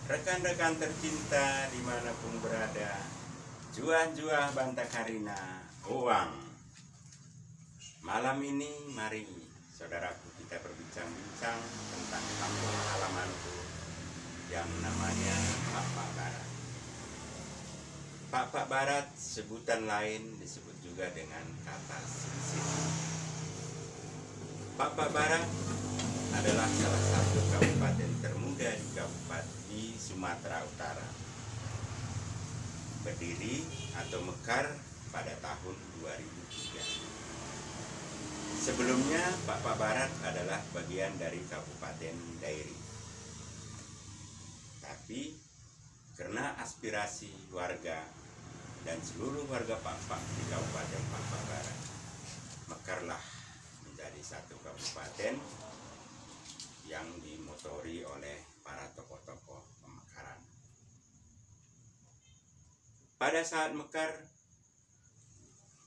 Rekan-rekan tercinta dimanapun berada, juah-juah Banta Karina Uang. Malam ini mari saudaraku kita berbincang-bincang tentang kampung halamanku yang namanya Pak Barat. Pak Barat sebutan lain disebut juga dengan kata Sisit. Pak Barat adalah salah satu kabupaten termuda di Sumatera Utara. Berdiri atau mekar pada tahun 2003. Sebelumnya Pak Barat adalah bagian dari Kabupaten Dairi. Tapi karena aspirasi warga dan seluruh warga Pak di Kabupaten Pak Barat, mekarlah menjadi satu kabupaten yang dimotori oleh para tokoh-tokoh pemekaran. Pada saat mekar,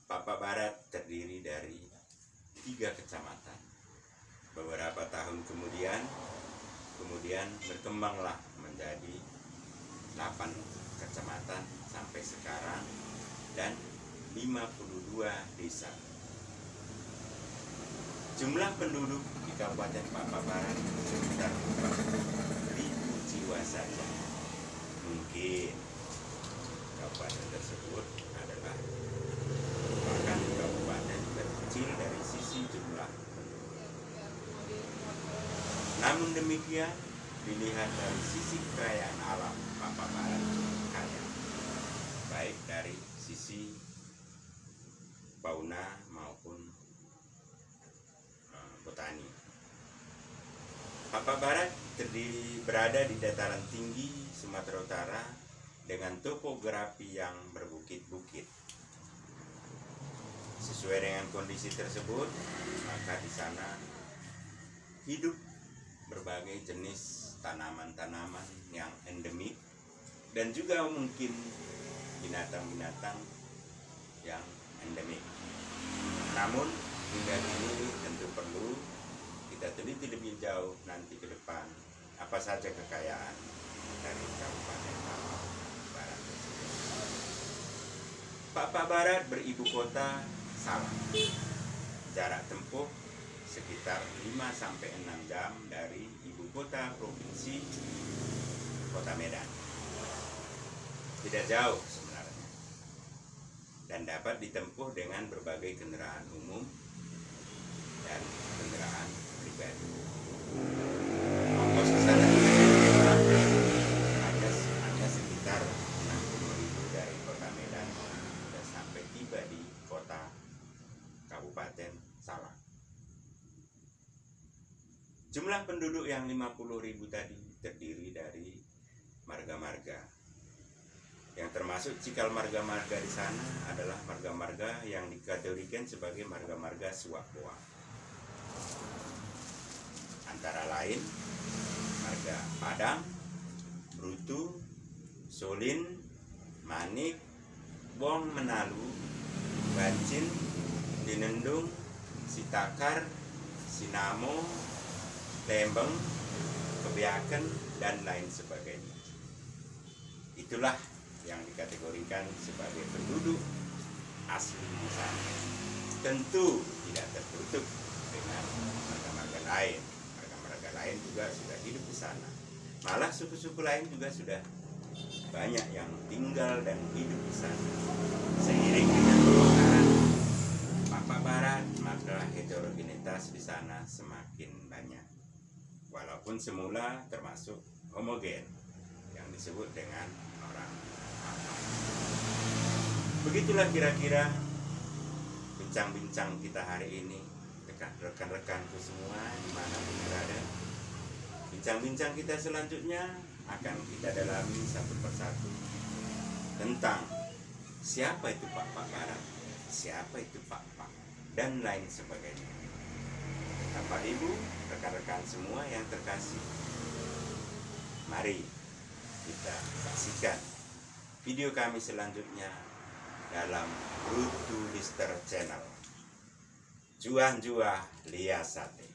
Pak Barat terdiri dari 3 kecamatan. Beberapa tahun kemudian berkembanglah menjadi 8 kecamatan sampai sekarang dan 52 desa. Jumlah penduduk di Kabupaten Pak Barat sekitar 4.000 jiwa saja. Mungkin kabupaten tersebut adalah bahkan kabupaten terkecil dari sisi jumlah penduduk. Namun demikian, dilihat dari sisi kekayaan alam, Pak Barat kaya, baik dari sisi fauna maupun botani. Pak Barat berada di dataran tinggi Sumatera Utara dengan topografi yang berbukit-bukit. Sesuai dengan kondisi tersebut, maka di sana hidup berbagai jenis tanaman-tanaman yang endemik dan juga mungkin binatang-binatang yang endemik. Namun hingga kini tentu perlu kita teliti lebih jauh nanti ke depan apa saja kekayaan dari Kabupaten Pak Barat tersebut. Pak Barat beribu kota Salah. Jarak tempuh sekitar 5-6 jam dari ibu kota provinsi Kota Medan. Tidak jauh sebenarnya. Dan dapat ditempuh dengan berbagai kendaraan umum dan kendaraan pribadi. Ongkos ke sana hanya sekitar 60.000 dari Kota Medan sudah sampai tiba di kota Kabupaten Salah. Jumlah penduduk yang 50.000 tadi terdiri dari marga-marga. Yang termasuk cikal marga-marga di sana adalah marga-marga yang dikategorikan sebagai marga-marga Suak-Boa. Antara lain marga Padang, Brutu, Solin, Manik, Bong Menalu, Bancin, Dinendung, Sitakar, Sinamo, Lembeng, Kebiaken, dan lain sebagainya. Itulah yang dikategorikan sebagai penduduk asli di sana. Tentu tidak tertutup dengan marga-marga lain. Marga-marga lain juga sudah hidup di sana. Malah suku-suku lain juga sudah banyak yang tinggal dan hidup di sana. Seiring dengan pemekaran Pak Barat, maka heterogenitas di sana semakin banyak. Walaupun semula termasuk homogen yang disebut dengan orang Papak. Begitulah kira-kira bincang-bincang kita hari ini, rekan-rekanku semua dimanapun berada. Bincang-bincang kita selanjutnya akan kita dalami satu persatu tentang siapa itu Pak Barat, siapa itu Pak, dan lain sebagainya. Bapak Ibu, rekan-rekan semua yang terkasih, mari kita saksikan video kami selanjutnya dalam Brutu Lister Channel. Juah-juah Liasate.